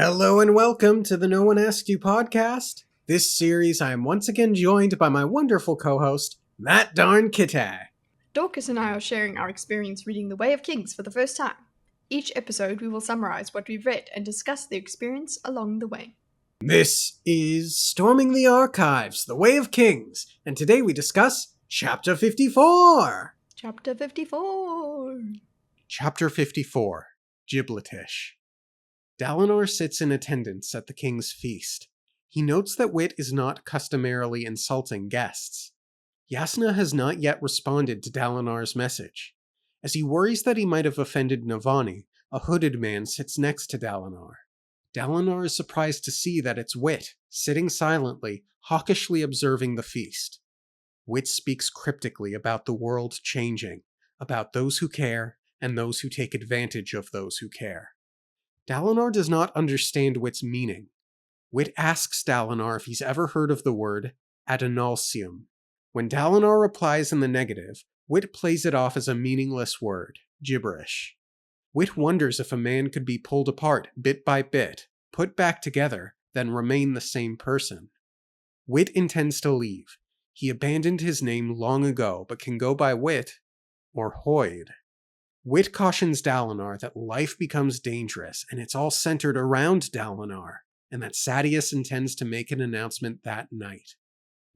Hello and welcome to the No One Asked You podcast. This series I am once again joined by my wonderful co-host, Matt Darn Kitay. Dorkus and I are sharing our experience reading The Way of Kings for the first time. Each episode we will summarize what we've read and discuss the experience along the way. This is Storming the Archives, The Way of Kings, and today we discuss Chapter 54! Chapter 54! Chapter 54, Gibletish. Dalinar sits in attendance at the king's feast. He notes that Wit is not customarily insulting guests. Yasna has not yet responded to Dalinar's message. As he worries that he might have offended Navani, a hooded man sits next to Dalinar. Dalinar is surprised to see that it's Wit, sitting silently, hawkishly observing the feast. Wit speaks cryptically about the world changing, about those who care, and those who take advantage of those who care. Dalinar does not understand Wit's meaning. Wit asks Dalinar if he's ever heard of the word Adonalsium. When Dalinar replies in the negative, Wit plays it off as a meaningless word, gibberish. Wit wonders if a man could be pulled apart bit by bit, put back together, then remain the same person. Wit intends to leave. He abandoned his name long ago, but can go by Wit or Hoyd. Wit cautions Dalinar that life becomes dangerous, and it's all centered around Dalinar, and that Sadeas intends to make an announcement that night.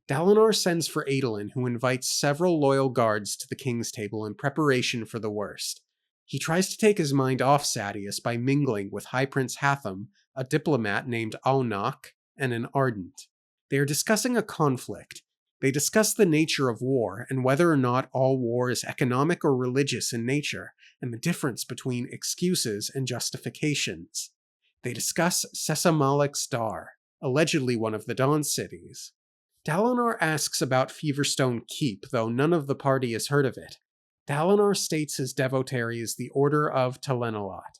Dalinar sends for Adolin, who invites several loyal guards to the king's table in preparation for the worst. He tries to take his mind off Sadeas by mingling with High Prince Hatham, a diplomat named Aunach, and an Ardent. They are discussing a conflict. They discuss the nature of war, and whether or not all war is economic or religious in nature, and the difference between excuses and justifications. They discuss Sesamalek's Dar, allegedly one of the Dawn cities. Dalinar asks about Feverstone Keep, though none of the party has heard of it. Dalinar states his devotary is the Order of Telenolot.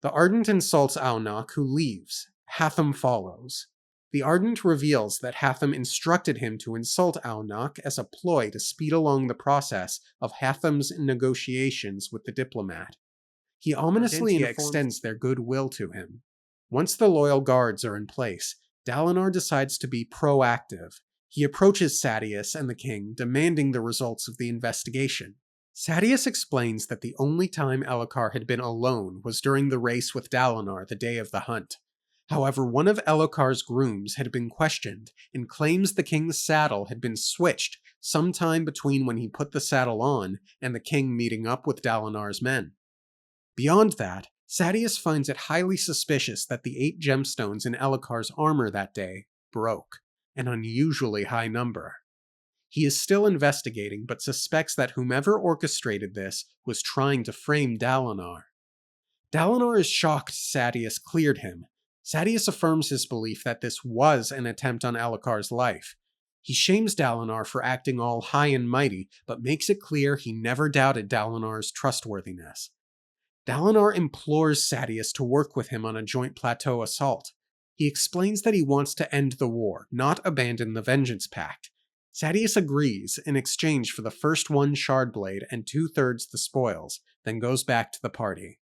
The Ardent insults Aunach, who leaves. Hatham follows. The Ardent reveals that Hatham instructed him to insult Aunach as a ploy to speed along the process of Hatham's negotiations with the diplomat. He ominously extends their goodwill to him. Once the loyal guards are in place, Dalinar decides to be proactive. He approaches Sadeas and the king, demanding the results of the investigation. Sadeas explains that the only time Elhokar had been alone was during the race with Dalinar the day of the hunt. However, one of Elhokar's grooms had been questioned and claims the king's saddle had been switched sometime between when he put the saddle on and the king meeting up with Dalinar's men. Beyond that, Sadeas finds it highly suspicious that the 8 gemstones in Elhokar's armor that day broke, an unusually high number. He is still investigating, but suspects that whomever orchestrated this was trying to frame Dalinar. Dalinar is shocked Sadeas cleared him. Sadeas affirms his belief that this was an attempt on Elhokar's life. He shames Dalinar for acting all high and mighty, but makes it clear he never doubted Dalinar's trustworthiness. Dalinar implores Sadeas to work with him on a joint plateau assault. He explains that he wants to end the war, not abandon the Vengeance Pact. Sadeas agrees in exchange for the first 1 shard blade and 2/3 the spoils, then goes back to the party.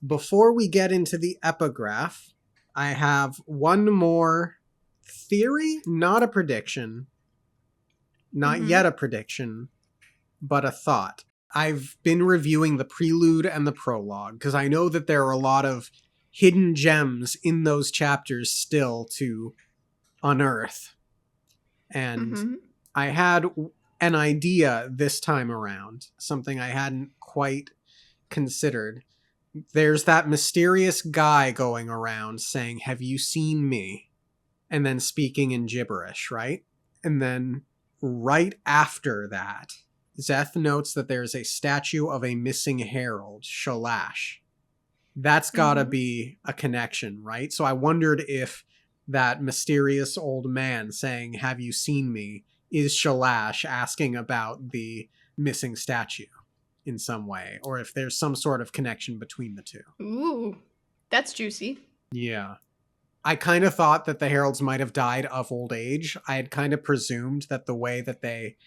Before we get into the epigraph, I have one more theory, not a prediction, not yet a prediction, but a thought. I've been reviewing the prelude and the prologue, because I know that there are a lot of hidden gems in those chapters still to unearth. And I had an idea this time around, something I hadn't quite considered. There's that mysterious guy going around saying, "Have you seen me?" And then speaking in gibberish, right? And then right after that, Szeth notes that there's a statue of a missing herald, Shalash. That's gotta be a connection, right? So I wondered if that mysterious old man saying, "Have you seen me?" is Shalash asking about the missing statue in some way, or if there's some sort of connection between the two. Ooh, that's juicy. Yeah. I kind of thought that the heralds might have died of old age. I had kind of presumed that the way that they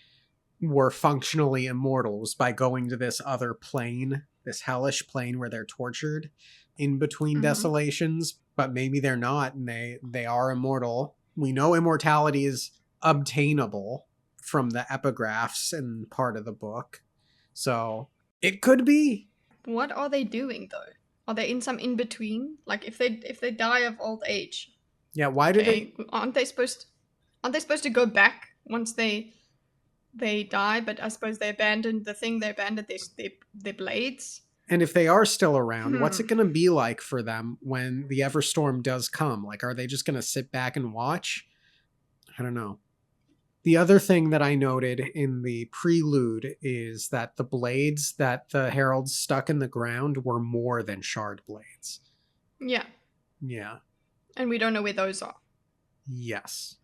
were functionally immortal was by going to this other plane, this hellish plane where they're tortured in between desolations. but maybe they're not, and they are immortal. We know immortality is obtainable from the epigraphs and part of the book. So it could be. What are they doing though? Are they in some in between? Like if they die of old age, Yeah, why do they aren't they supposed to go back once they die? But I suppose they abandoned the thing. They abandoned their blades. And if they are still around, what's it going to be like for them when the Everstorm does come? Like, are they just going to sit back and watch? I don't know. The other thing that I noted in the prelude is that the blades that the heralds stuck in the ground were more than shard blades. Yeah. Yeah. And we don't know where those are. Yes.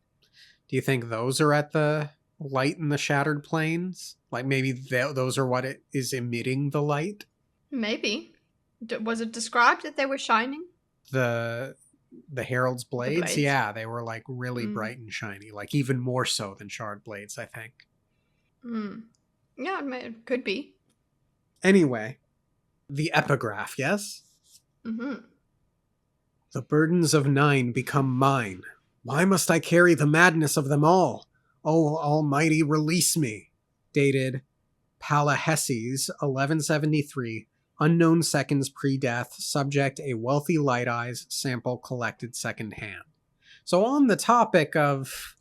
Do you think those are at the light in the Shattered Plains? Like maybe those are what it is emitting the light? Maybe. Was it described that they were shining? The herald's blades? blades? Yeah, they were like really bright and shiny, like even more so than shard blades, I think. Yeah, it could be. Anyway, the epigraph, yes? Mm-hmm. The burdens of 9 become mine. Why must I carry the madness of them all? Oh, Almighty, release me. Dated Palahesses, 1173, unknown seconds pre-death, subject a wealthy light eyes, sample collected secondhand. So on the topic of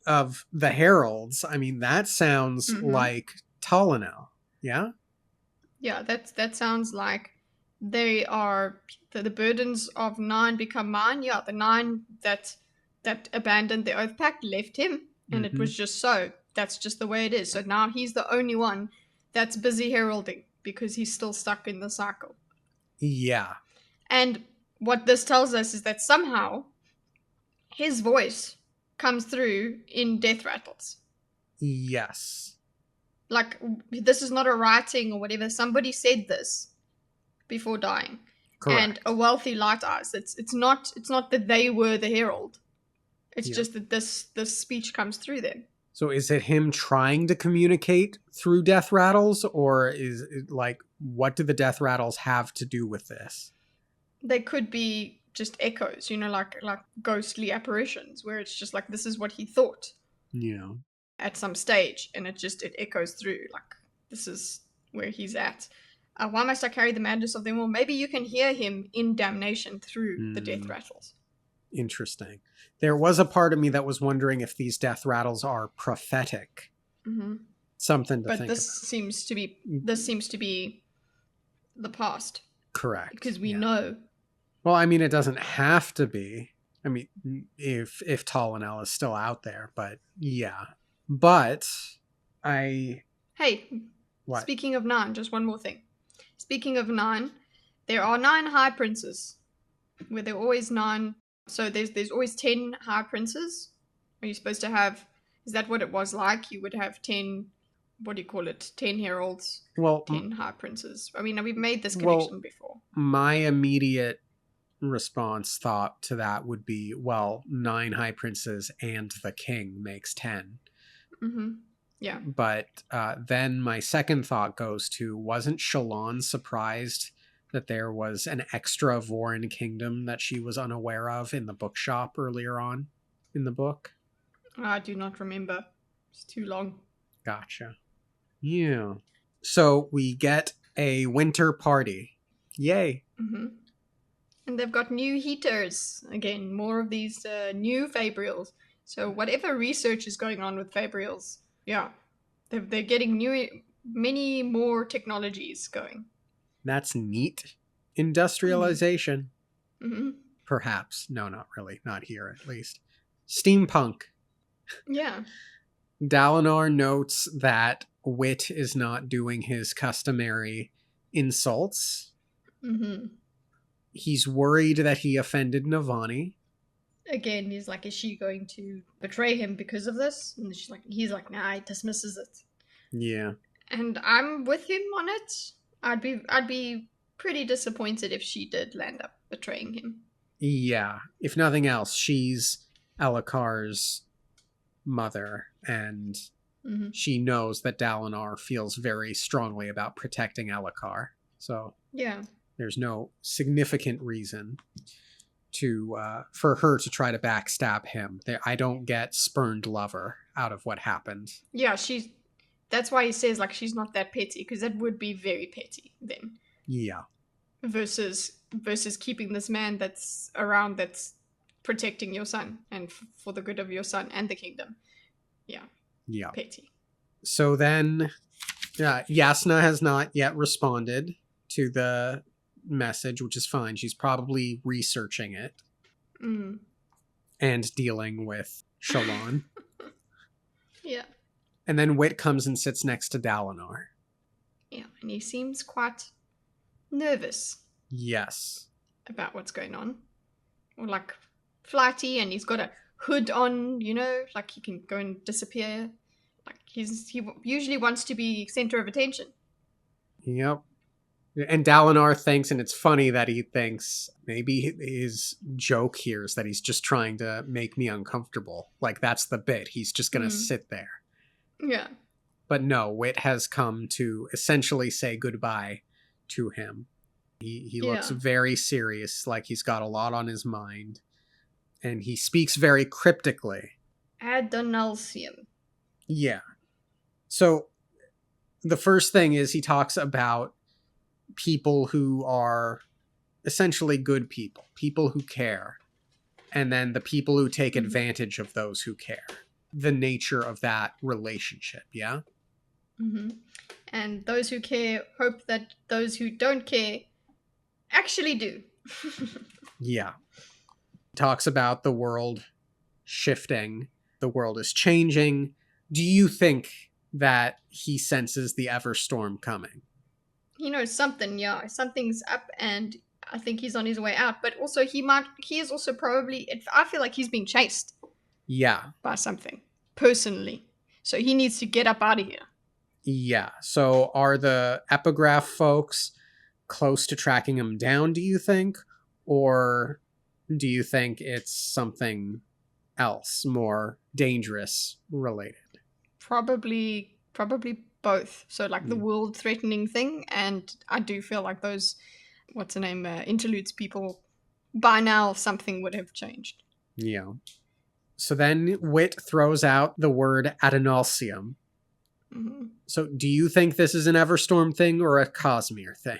the heralds, I mean, that sounds like Tollinel, yeah? Yeah, that sounds like they are the burdens of 9 become mine. Yeah, the 9 that abandoned the Oath Pact left him, and it was just so. That's just the way it is. So now he's the only one that's busy heralding because he's still stuck in the cycle. Yeah. And what this tells us is that somehow his voice comes through in death rattles. Yes. Like, this is not a writing or whatever. Somebody said this before dying. Correct. And a wealthy light eyes. It's not that they were the herald. It's just that this speech comes through them. So is it him trying to communicate through death rattles, or is it like, what do the death rattles have to do with this? They could be just echoes, like ghostly apparitions, where it's just like, this is what he thought. Yeah. At some stage, and it echoes through, like, this is where he's at. Why must I carry the madness of them all? Maybe you can hear him in damnation through the death rattles. Interesting. There was a part of me that was wondering if these death rattles are prophetic. Something to think about. But this seems to be the past. Correct. Because we know. Well, I mean, it doesn't have to be. I mean, if Tollinel is still out there, but yeah. But Hey, what? Speaking of 9, just one more thing. Speaking of 9, there are 9 high princes. Where there are always 9. So there's always 10 high princes. Are you supposed to have... Is that what it was like? You would have 10... What do you call it? 10 heralds. Well, 10 high princes. I mean, we've made this connection before. My immediate thought to that would be, 9 high princes and the king makes 10. Yeah. But then my second thought goes to, wasn't Shallan surprised that there was an extra Vorin kingdom that she was unaware of in the bookshop earlier on in the book? I do not remember. It's too long. Gotcha. Yeah. So we get a winter party. Yay. And they've got new heaters. Again, more of these new Fabrials. So whatever research is going on with Fabrials, yeah, they're getting many more technologies going. That's neat. Industrialization. Perhaps. No, not really. Not here, at least. Steampunk. Yeah. Dalinar notes that Wit is not doing his customary insults. He's worried that he offended Navani. Again, he's like, is she going to betray him because of this? And he's like, nah, he dismisses it. Yeah. And I'm with him on it. I'd be pretty disappointed if she did land up betraying him. Yeah. If nothing else, she's Elhakar's mother, and she knows that Dalinar feels very strongly about protecting Elhakar. So yeah, there's no significant reason. for her to try to backstab him. I don't get spurned lover out of what happened. Yeah, that's why he says, like, she's not that petty, because that would be very petty then. Yeah. Versus keeping this man that's around, that's protecting your son and for the good of your son and the kingdom. Yeah. Petty. So then Yasna has not yet responded to the message, which is fine. She's probably researching it and dealing with Shalon. Yeah. And then Wit comes and sits next to Dalinar. Yeah, and he seems quite nervous. Yes. About what's going on. Or like flighty, and he's got a hood on, like he can go and disappear. Like he usually wants to be center of attention. Yep. And Dalinar thinks, and it's funny that he thinks maybe his joke here is that he's just trying to make me uncomfortable. Like that's the bit. He's just going to sit there. Yeah. But no, Wit has come to essentially say goodbye to him. He looks very serious, like he's got a lot on his mind. And he speaks very cryptically. Adonalsium. Yeah. So the first thing is he talks about people who are essentially good people who care. And then the people who take advantage of those who care. The nature of that relationship, yeah? Mm-hmm. And those who care hope that those who don't care actually do. Yeah. Talks about the world shifting. The world is changing. Do you think that he senses the Everstorm coming? He knows something, yeah. Something's up, and I think he's on his way out. But also, he is also probably, I feel like he's being chased. Yeah. By something, personally. So he needs to get up out of here. Yeah. So are the epigraph folks close to tracking him down, do you think? Or do you think it's something else, more dangerous related? Probably both. So like the world threatening thing, and I do feel like those, interludes people, by now something would have changed. Yeah. So then Wit throws out the word Adonalsium. Mm-hmm. So do you think this is an Everstorm thing or a Cosmere thing?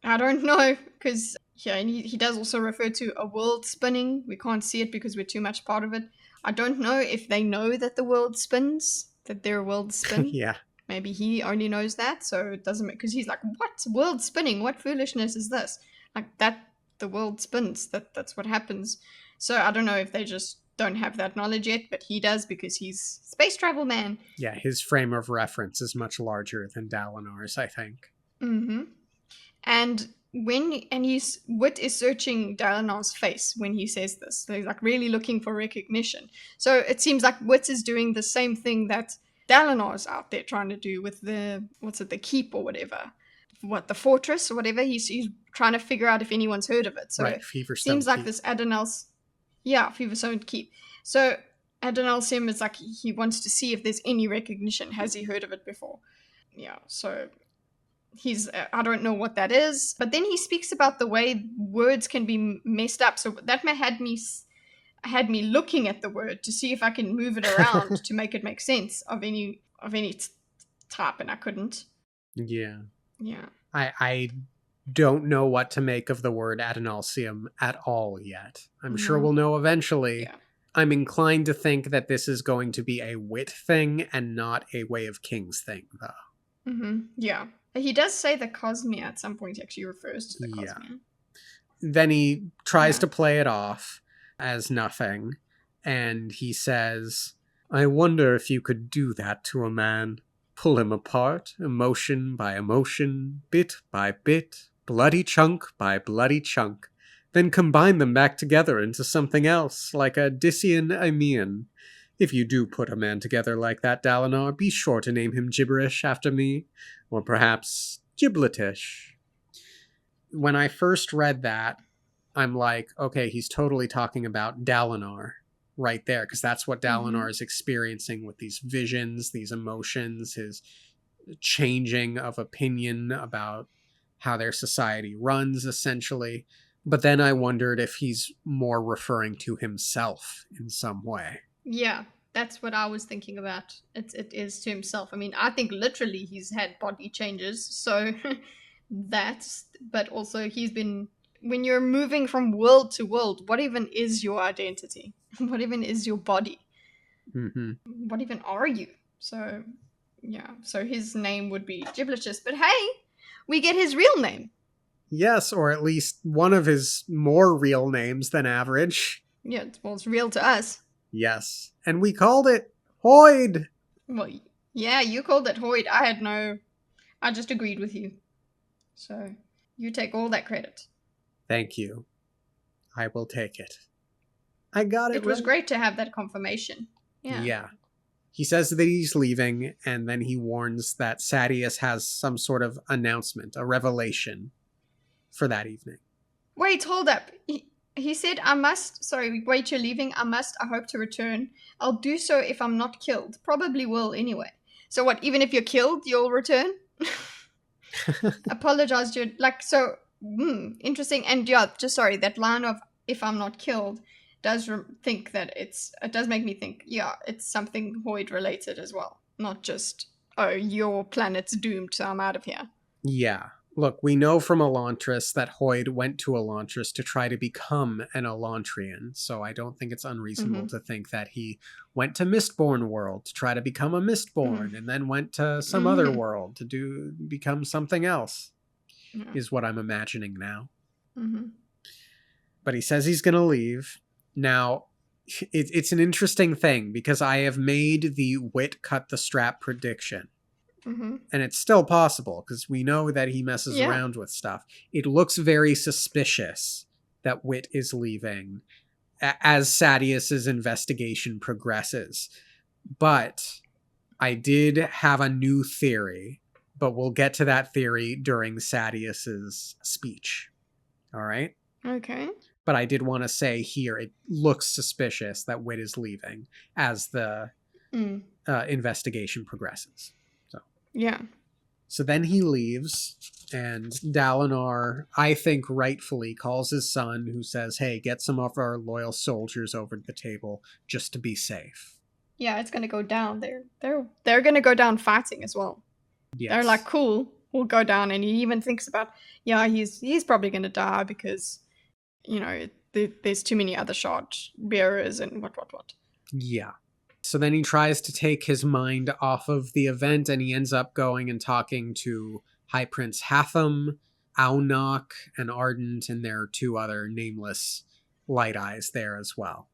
I don't know, because and he does also refer to a world spinning. We can't see it because we're too much part of it. I don't know if they know that the world spins, that their world spin. Yeah. Maybe he only knows that, so it doesn't make, because he's like, what? World spinning? What foolishness is this? Like that, the world spins. That's what happens. So I don't know if they just don't have that knowledge yet, but he does because he's space travel man. Yeah, his frame of reference is much larger than Dalinar's, I think. Mm-hmm. And Wit is searching Dalinar's face when he says this. So he's like really looking for recognition. So it seems like Wit is doing the same thing that Dalinar's out there trying to do with the keep or whatever. The fortress or whatever. He's trying to figure out if anyone's heard of it. So right, it seems like this Adonal's... Yeah, Feverstone Keep. So Adonalsium is like, he wants to see if there's any recognition. Has he heard of it before? Yeah, so he's, I don't know what that is. But then he speaks about the way words can be messed up. So that had me looking at the word to see if I can move it around to make it make sense of any type, and I couldn't. Yeah. Yeah. I don't know what to make of the word Adonalsium at all yet. I'm sure we'll know eventually. Yeah. I'm inclined to think that this is going to be a Wit thing and not a Way of Kings thing, though. Mm-hmm. Yeah. He does say the Cosmere at some point. He actually refers to the Cosmere. Yeah. Then he tries to play it off as nothing, and he says, I wonder if you could do that to a man. Pull him apart, emotion by emotion, bit by bit, bloody chunk by bloody chunk, then combine them back together into something else, like a Dician Aemean. If you do put a man together like that, Dalinar, be sure to name him Gibberish after me, or perhaps Gibletish. When I first read that, I'm like, okay, he's totally talking about Dalinar right there, because that's what Dalinar is experiencing with these visions, these emotions, his changing of opinion about how their society runs, essentially. But then I wondered if he's more referring to himself in some way. Yeah, that's what I was thinking about. It is to himself. I mean, I think literally he's had body changes, so that's. But also he's been. When you're moving from world to world, what even is your identity? What even is your body? Mm-hmm. What even are you? So, yeah. So his name would be Giblicious. But hey, we get his real name. Yes, or at least one of his more real names than average. Yeah, well, it's real to us. Yes. And we called it Hoyd. Well, yeah, you called it Hoyd. I just agreed with you. So, you take all that credit. Thank you. I will take it. I got it. It was great to have that confirmation. Yeah. He says that he's leaving, and then he warns that Sadius has some sort of announcement, a revelation for that evening. Wait, hold up. He said, wait, you're leaving. I hope to return. I'll do so if I'm not killed. Probably will anyway. So what, even if you're killed, you'll return? Apologize, dude. Interesting. And yeah, just sorry, that line of if I'm not killed does think that it does make me think, yeah, it's something Hoyd related as well. Not just, oh, your planet's doomed, so I'm out of here. Yeah. Look, we know from Elantris that Hoyd went to Elantris to try to become an Elantrian, so I don't think it's unreasonable to think that he went to Mistborn world to try to become a Mistborn, and then went to some other world to become something else, is what I'm imagining now. But he says he's going to leave. Now, it's an interesting thing, because I have made the Wit cut the strap prediction. And it's still possible, because we know that he messes around with stuff. It looks very suspicious that Wit is leaving as Sadius's investigation progresses. But I did have a new theory, but we'll get to that theory during Sadius's speech. All right? Okay. But I did want to say here, it looks suspicious that Wit is leaving as the investigation progresses. Yeah. So then he leaves, and Dalinar, I think rightfully, calls his son, who says, hey, get some of our loyal soldiers over to the table just to be safe. Yeah, it's going to go down. They're going to go down fighting as well. Yes. They're like, cool, we'll go down. And he even thinks about, yeah, he's probably going to die because, you know, there's too many other shard bearers and what. Yeah. So then he tries to take his mind off of the event, and he ends up going and talking to High Prince Hatham, Aunok, and Ardent, and there are two other nameless Light Eyes there as well.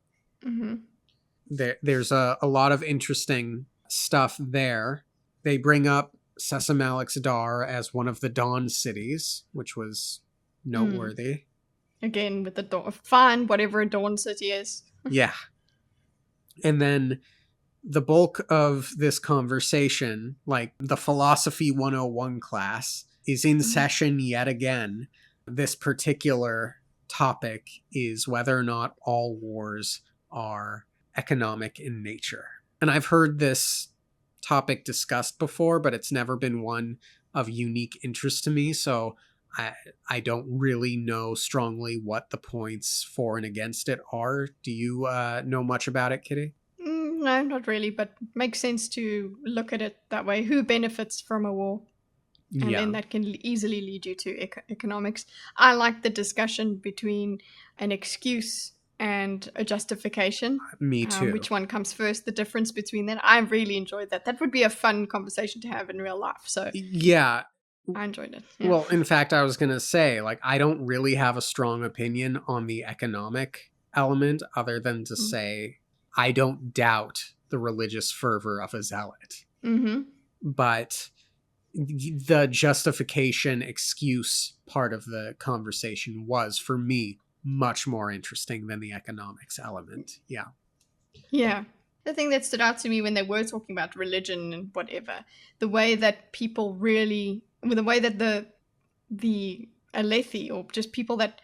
There's a lot of interesting stuff there. They bring up Sesamalix Dar as one of the Dawn cities, which was noteworthy. Again, with the Dawn. Fine, whatever a Dawn city is. Yeah. And then the bulk of this conversation, like the Philosophy 101 class, is in session yet again. This particular topic is whether or not all wars are economic in nature. And I've heard this topic discussed before, but it's never been one of unique interest to me, so I don't really know strongly what the points for and against it are. Do you know much about it, Kitty? No, not really, but makes sense to look at it that way. Who benefits from a war? And then that can easily lead you to economics. I like the discussion between an excuse and a justification. Me too. Which one comes first, the difference between that. I really enjoyed that. That would be a fun conversation to have in real life. So yeah. I enjoyed it. Yeah. Well, in fact, I was going to say, like, I don't really have a strong opinion on the economic element other than to say I don't doubt the religious fervor of a zealot. But the justification excuse part of the conversation was, for me, much more interesting than the economics element. Yeah. The thing that stood out to me when they were talking about religion and whatever, the way that people really, the way that the Alethi, or just people that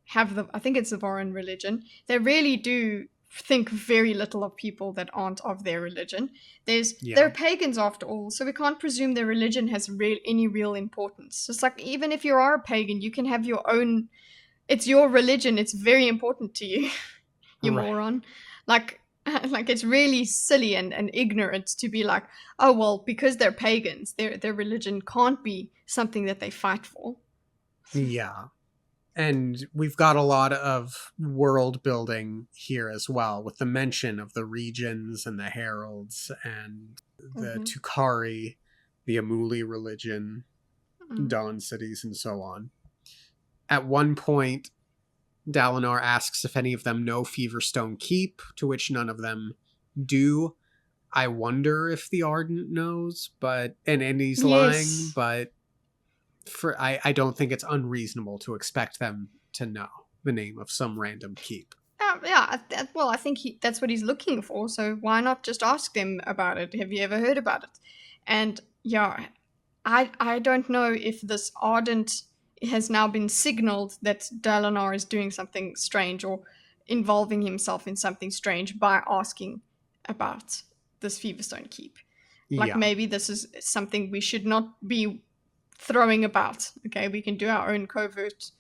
have I think it's the Voron religion, they really do think very little of people that aren't of their religion. They're pagans after all, so we can't presume their religion has any real importance. It's like, even if you are a pagan, you can have your own it's your religion. It's very important to you, you Right. moron. Like, like it's really silly and ignorant to be like, oh well, because they're pagans, their religion can't be something that they fight for. Yeah. And we've got a lot of world building here as well, with the mention of the regions and the heralds and the Mm-hmm. Tukari, the Amuli religion, Mm. Dawn cities, and so on. At one point, Dalinar asks if any of them know Feverstone Keep, to which none of them do. I wonder if the Ardent knows, and he's lying, Yes. but I don't think it's unreasonable to expect them to know the name of some random keep. Yeah. Well, I think that's what he's looking for. So why not just ask them about it? Have you ever heard about it? And yeah, I don't know if this ardent has now been signaled that Dalinar is doing something strange or involving himself in something strange by asking about this Feverstone Keep. Like Yeah. maybe this is something we should not be throwing about. Okay, we can do our own covert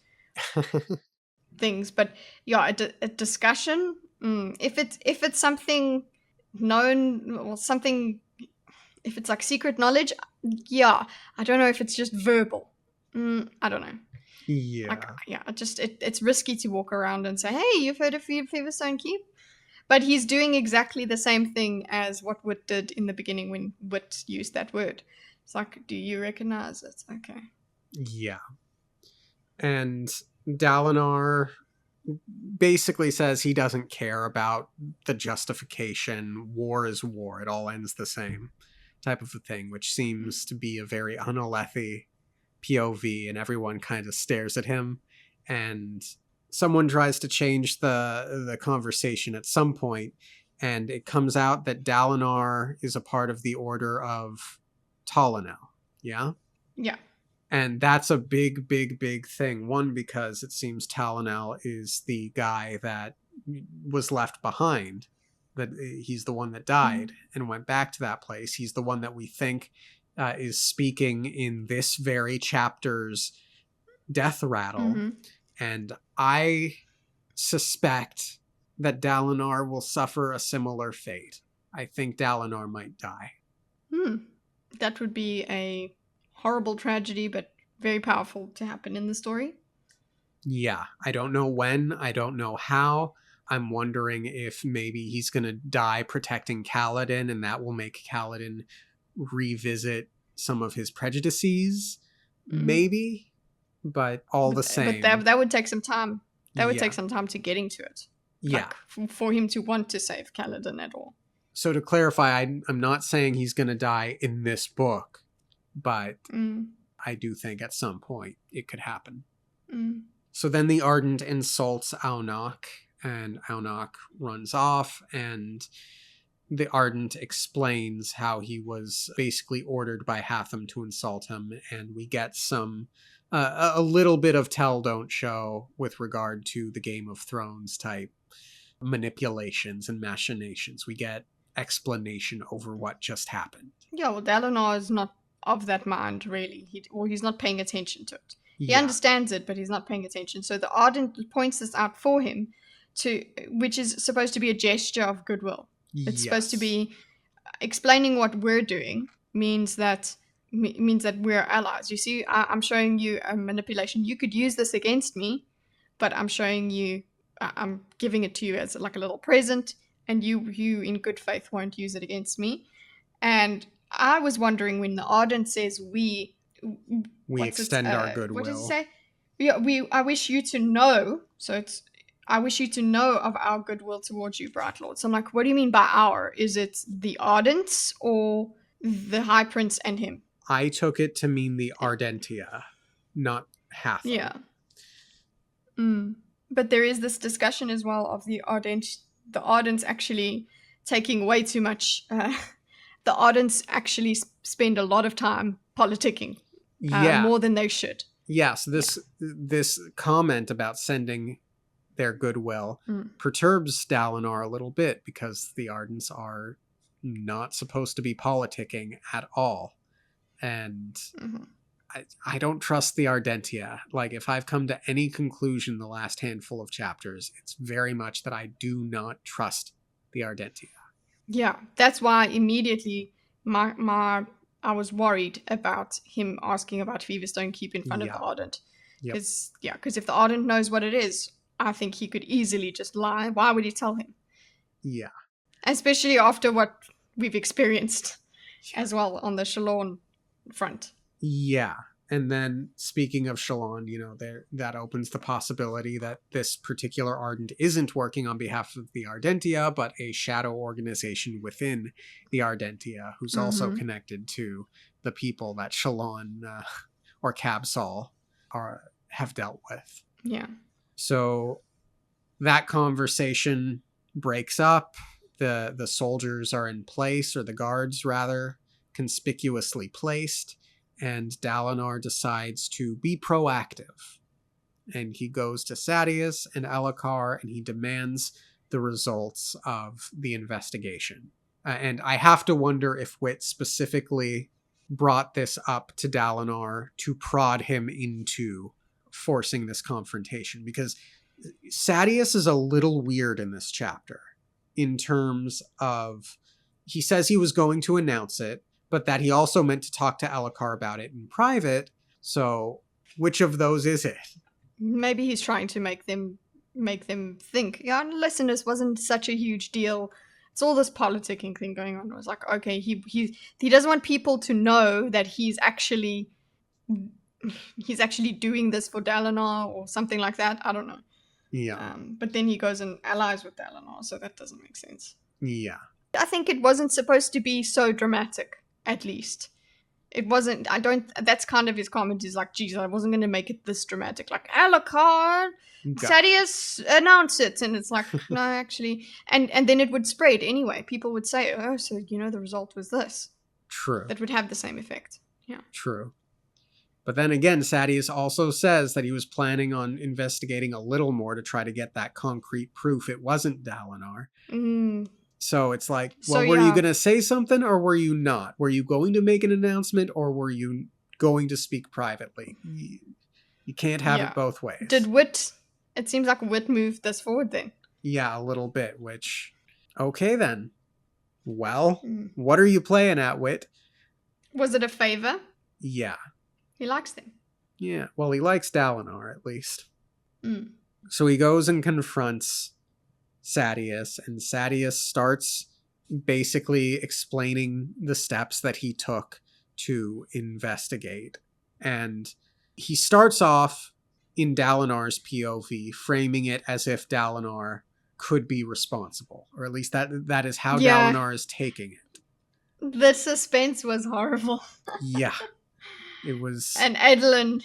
things, but yeah, a discussion. If it's something known or something, if it's like secret knowledge, yeah, I don't know if it's just verbal. I don't know. Yeah. Like, yeah, it's risky to walk around and say, "Hey, you've heard of Feverstone Keep?" But he's doing exactly the same thing as what Wit did in the beginning when Wit used that word. It's like, do you recognize it? Okay. Yeah. And Dalinar basically says he doesn't care about the justification. War is war. It all ends the same type of a thing, which seems to be a very unalethi POV, and everyone kind of stares at him. And someone tries to change the conversation at some point, and it comes out that Dalinar is a part of the Order of Tollanel. Yeah? Yeah. And that's a big, big, big thing. One, because it seems Talonel is the guy that was left behind, that he's the one that died and went back to that place. He's the one that we think is speaking in this very chapter's death rattle. Mm-hmm. And I suspect that Dalinar will suffer a similar fate. I think Dalinar might die. That would be a horrible tragedy, but very powerful to happen in the story. Yeah, I don't know when, I don't know how. I'm wondering if maybe he's going to die protecting Kaladin, and that will make Kaladin revisit some of his prejudices. Maybe, but all the same. But that would take some time. That would Yeah. take some time to getting to it. Yeah. Like, for him to want to save Kaladin at all. So to clarify, I'm not saying he's going to die in this book, but I do think at some point it could happen. So then the Ardent insults Aunok, and Aunok runs off, and the Ardent explains how he was basically ordered by Hatham to insult him, and we get some a little bit of tell don't show with regard to the Game of Thrones type manipulations and machinations. We get explanation over what just happened. Yeah, well, Dalinar is not of that mind, really. He's not paying attention to it. He understands it, but he's not paying attention. So the Ardent points this out for him, which is supposed to be a gesture of goodwill. It's supposed to be explaining what we're doing means that we're allies. You see, I'm showing you a manipulation. You could use this against me, but I'm showing you, I'm giving it to you as like a little present, and you in good faith won't use it against me. And I was wondering, when the Ardent says we extend our goodwill. What does it say? Yeah, I wish you to know. So it's, I wish you to know of our goodwill towards you, Bright Lord. So I'm like, what do you mean by our? Is it the Ardents or the High Prince and him? I took it to mean the Ardentia, not Hatham. Yeah. But there is this discussion as well of the Ardents actually taking way too much. The Ardents actually spend a lot of time politicking, more than they should. Yeah, so this comment about sending their goodwill perturbs Dalinar a little bit, because the Ardents are not supposed to be politicking at all. And I don't trust the Ardentia. Like, if I've come to any conclusion the last handful of chapters, it's very much that I do not trust the Ardentia. Yeah, that's why immediately I was worried about him asking about Feverstone Keep in front of the Ardent. Because if the Ardent knows what it is, I think he could easily just lie. Why would he tell him? Yeah. Especially after what we've experienced as well on the Shalon front. Yeah. And then, speaking of Shalon, that opens the possibility that this particular Ardent isn't working on behalf of the Ardentia, but a shadow organization within the Ardentia, who's also connected to the people that Shalon or Cabsol have dealt with. Yeah. So that conversation breaks up. The soldiers are in place, or the guards, rather, conspicuously placed. And Dalinar decides to be proactive. And he goes to Sadeas and Elhokar, and he demands the results of the investigation. And I have to wonder if Wit specifically brought this up to Dalinar to prod him into forcing this confrontation. Because Sadeas is a little weird in this chapter, in terms of, he says he was going to announce it, but that he also meant to talk to Elhokar about it in private. So which of those is it? Maybe he's trying to make them think, listen, this wasn't such a huge deal. It's all this politicking thing going on. It was like, okay, he doesn't want people to know that he's actually doing this for Dalinar or something like that. I don't know. Yeah. But then he goes and allies with Dalinar, so that doesn't make sense. Yeah. I think it wasn't supposed to be so dramatic, at least. It wasn't, that's kind of his comment, is like, geez, I wasn't going to make it this dramatic. Like, Elhokar, Sadeas, announce it. And it's like, no, actually. And then it would spread anyway. People would say, oh, so, the result was this. True. That would have the same effect. Yeah. True. But then again, Sadeas also says that he was planning on investigating a little more to try to get that concrete proof it wasn't Dalinar. So it's like, well, were you going to say something or were you not? Were you going to make an announcement or were you going to speak privately? You can't have it both ways. It seems like Wit moved this forward then. Yeah, a little bit, which, okay then. Well, what are you playing at, Wit? Was it a favor? Yeah. He likes them. Yeah, well, he likes Dalinar, at least. So he goes and confronts Sadeas, and Sadeas starts basically explaining the steps that he took to investigate. And he starts off in Dalinar's POV, framing it as if Dalinar could be responsible, or at least that is how Dalinar is taking it. The suspense was horrible. Yeah. It was... And Adolin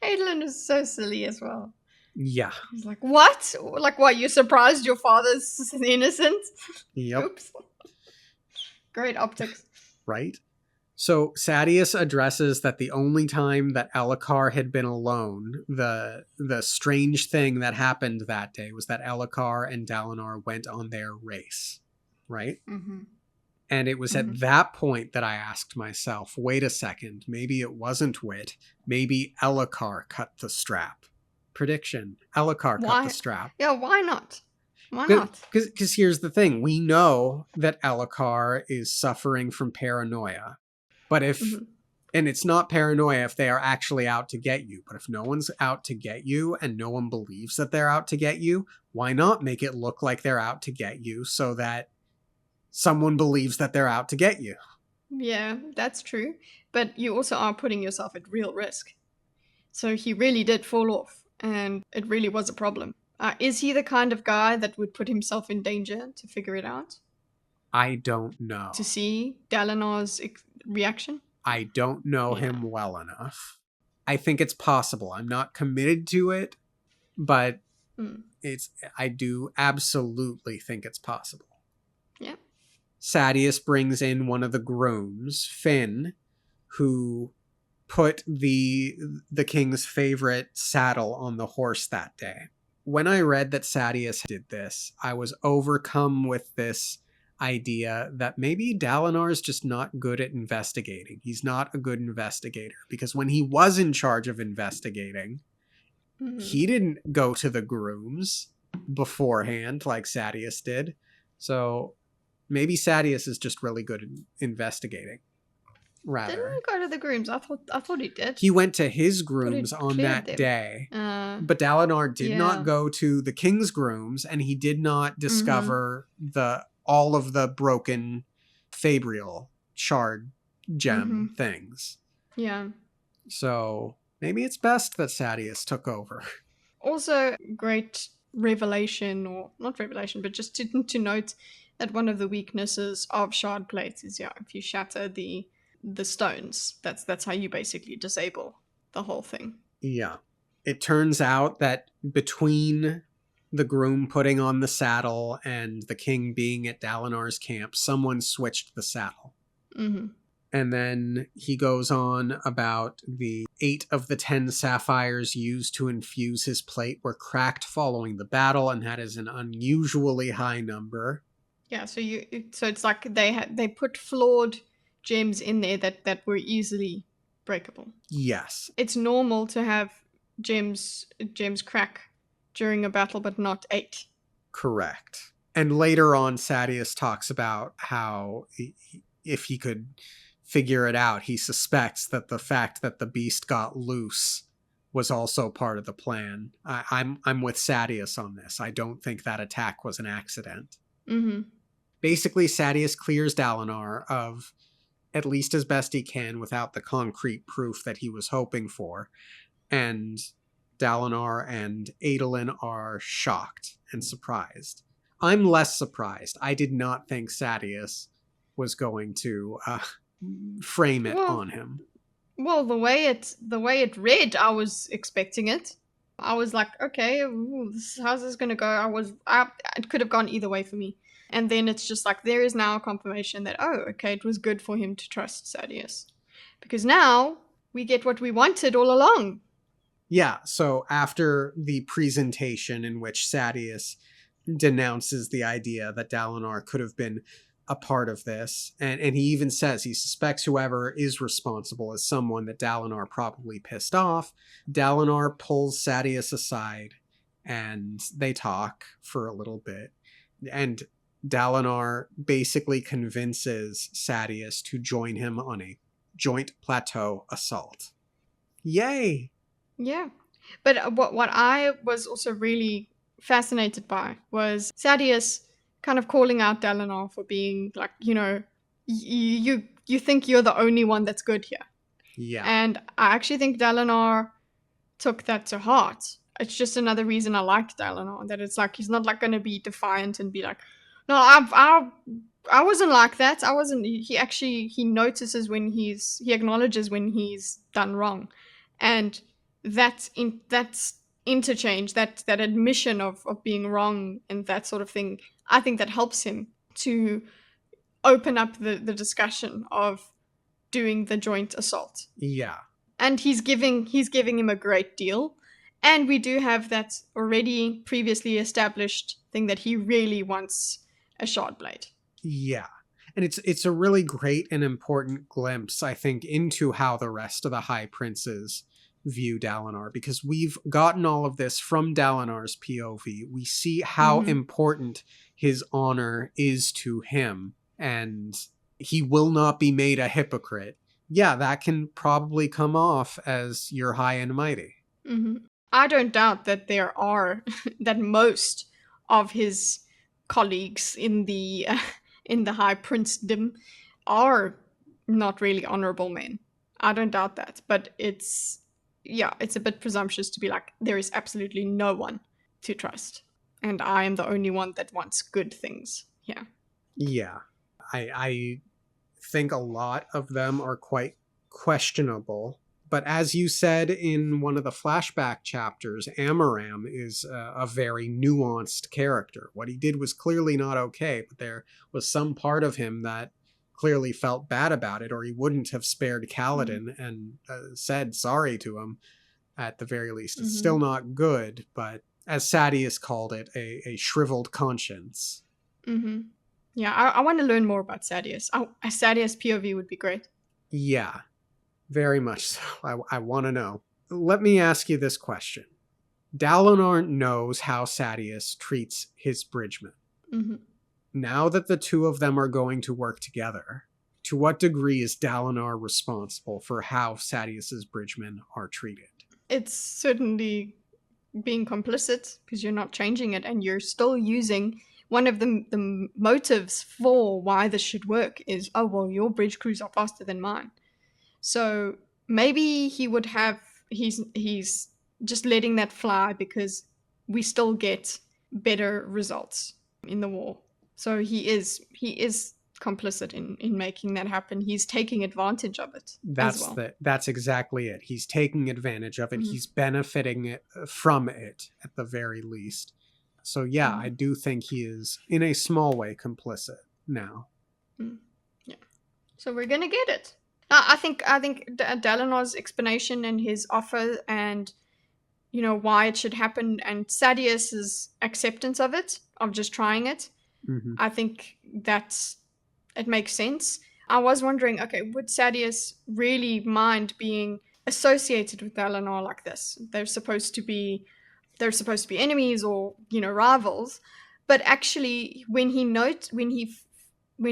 was so silly as well. Yeah. He's like, what? Like, what? You're surprised your father's innocent? Yep. Oops. Great optics. Right? So Sadeas addresses that the only time that Elhokar had been alone, the strange thing that happened that day was that Elhokar and Dalinar went on their race. Right? And it was at that point that I asked myself, wait a second, maybe it wasn't Wit. Maybe Elhokar cut the strap. Prediction. Elhokar cut the strap. Yeah, why not? Why not? Because here's the thing. We know that Elhokar is suffering from paranoia. But and it's not paranoia if they are actually out to get you. But if no one's out to get you and no one believes that they're out to get you, why not make it look like they're out to get you so that someone believes that they're out to get you? Yeah, that's true. But you also are putting yourself at real risk. So he really did fall off. And it really was a problem. Is he the kind of guy that would put himself in danger to figure it out? I don't know. To see Dalinar's reaction? I don't know him well enough. I think it's possible. I'm not committed to it, but I do absolutely think it's possible. Yeah. Sadeas brings in one of the grooms, Finn, who put the king's favorite saddle on the horse that day. When I read that Sadeas did this, I was overcome with this idea that maybe Dalinar's just not good at investigating. He's not a good investigator, because when he was in charge of investigating, he didn't go to the grooms beforehand like Sadeas did. So maybe Sadeas is just really good at investigating. Rather, Didn't he go to the grooms? I thought he did. he went to his grooms on that day. But Dalinar did not go to the king's grooms, and he did not discover all of the broken Fabrial shard gem things. Yeah. So maybe it's best that Sadeas took over. Also, great revelation, or not revelation, but just to note that one of the weaknesses of shard plates is, if you shatter the stones, that's how you basically disable the whole thing. Yeah. It turns out that between the groom putting on the saddle and the king being at Dalinar's camp, someone switched the saddle. And then he goes on about the 8 of the 10 sapphires used to infuse his plate were cracked following the battle, and that is an unusually high number. Yeah, so it's like they put flawed gems in there that were easily breakable. Yes. It's normal to have gems crack during a battle, but not 8. Correct. And later on, Sadeas talks about how if he could figure it out, he suspects that the fact that the beast got loose was also part of the plan. I'm with Sadeas on this. I don't think that attack was an accident. Basically, Sadeas clears Dalinar of, at least as best he can, without the concrete proof that he was hoping for. And Dalinar and Adolin are shocked and surprised. I'm less surprised. I did not think Sadeas was going to frame it on him. Well, the way it read, I was expecting it. I was like, okay, how's this gonna go? It could have gone either way for me. And then it's just like, there is now a confirmation that, it was good for him to trust Sadeas. Because now we get what we wanted all along. Yeah, so after the presentation in which Sadeas denounces the idea that Dalinar could have been a part of this, and he even says he suspects whoever is responsible is someone that Dalinar probably pissed off, Dalinar pulls Sadeas aside, and they talk for a little bit. And Dalinar basically convinces Sadeas to join him on a joint plateau assault. Yay! Yeah. But what I was also really fascinated by was Sadeas kind of calling out Dalinar for being like, you think you're the only one that's good here. Yeah. And I actually think Dalinar took that to heart. It's just another reason I liked Dalinar, that it's like he's not like going to be defiant and be like, no, I wasn't like that. I wasn't. He notices when he acknowledges when he's done wrong, and that's interchange, that admission of being wrong and that sort of thing. I think that helps him to open up the discussion of doing the joint assault. Yeah, and he's giving him a great deal. And we do have that already previously established thing that he really wants a shard blade. Yeah. And it's a really great and important glimpse, I think, into how the rest of the High Princes view Dalinar, because we've gotten all of this from Dalinar's POV. We see how important his honor is to him, and he will not be made a hypocrite. Yeah, that can probably come off as you're high and mighty. I don't doubt that there are that most of his colleagues in the High Princedom are not really honorable men. I don't doubt that, but it's a bit presumptuous to be like, there is absolutely no one to trust, and I am the only one that wants good things. Yeah, I think a lot of them are quite questionable. But as you said in one of the flashback chapters, Amaram is a very nuanced character. What he did was clearly not okay, but there was some part of him that clearly felt bad about it, or he wouldn't have spared Kaladin and said sorry to him at the very least. It's still not good, but as Sadeas called it, a shriveled conscience. Yeah, I want to learn more about Sadius. A Sadius POV would be great. Yeah, very much so. I want to know. Let me ask you this question. Dalinar knows how Sadius treats his bridgemen. Mm-hmm. Now that the two of them are going to work together, to what degree is Dalinar responsible for how Sadius's bridgemen are treated? It's certainly being complicit because you're not changing it, and you're still using one of the motives for why this should work is, oh, well, your bridge crews are faster than mine. So maybe he would have, he's just letting that fly because we still get better results in the war. So he is complicit in making that happen. He's taking advantage of it as well. That's exactly it. He's taking advantage of it. Mm-hmm. He's benefiting from it at the very least. So yeah, mm-hmm. I do think he is in a small way complicit now. Mm. Yeah. So we're gonna get it. I think Dalinar's explanation and his offer, and why it should happen, and Sadius's acceptance of it, of just trying it. Mm-hmm. I think it makes sense. I was wondering, okay, would Sadius really mind being associated with Dalinar like this? They're supposed to be enemies or rivals, but actually, when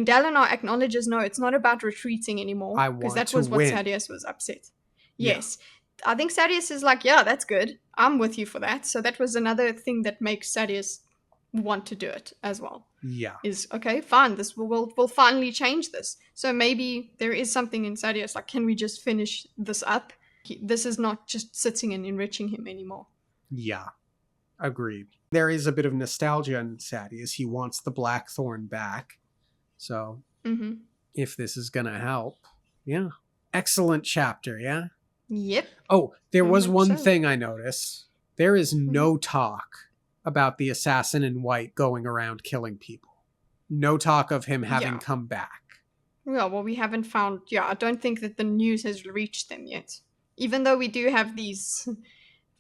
Dalinar acknowledges, no, it's not about retreating anymore, because that was what Sadius was upset. Yes. Yeah. I think Sadius is like, yeah, that's good. I'm with you for that. So that was another thing that makes Sadius want to do it as well. Yeah. Is, okay, fine, this we'll finally change this. So maybe there is something in Sadius, like, can we just finish this up? This is not just sitting and enriching him anymore. Yeah. Agreed. There is a bit of nostalgia in Sadius. He wants the Blackthorn back. So, mm-hmm. if this is going to help, yeah. Excellent chapter, yeah? Yep. Oh, there was one thing I noticed. There is no talk about the assassin in white going around killing people. No talk of him having come back. Yeah, well, we haven't found... Yeah, I don't think that the news has reached them yet. Even though we do have these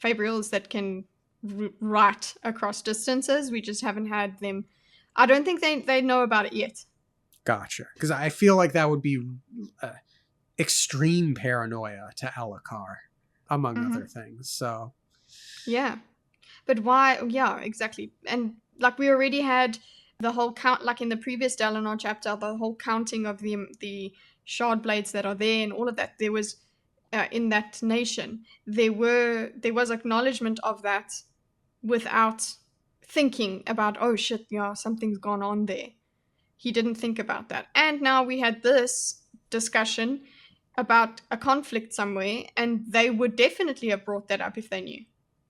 Fabrials that can write across distances, we just haven't had them... I don't think they know about it yet. Gotcha. Because I feel like that would be extreme paranoia to Elhokar, among other things. So, yeah. But why? Yeah, exactly. And like we already had the whole count, like in the previous Dalinar chapter, the whole counting of the shard blades that are there and all of that. There was in that nation, there was acknowledgement of that without thinking about, oh shit, yeah, something's gone on there. He didn't think about that. And now we had this discussion about a conflict somewhere, and they would definitely have brought that up if they knew.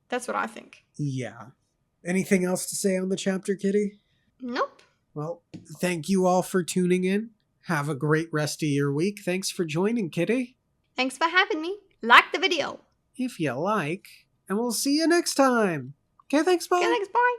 That's what I think. Yeah. Anything else to say on the chapter, Kitty? Nope. Well, thank you all for tuning in. Have a great rest of your week. Thanks for joining, Kitty. Thanks for having me. Like the video. If you like. And we'll see you next time. Okay, thanks, bye. Okay, thanks, bye.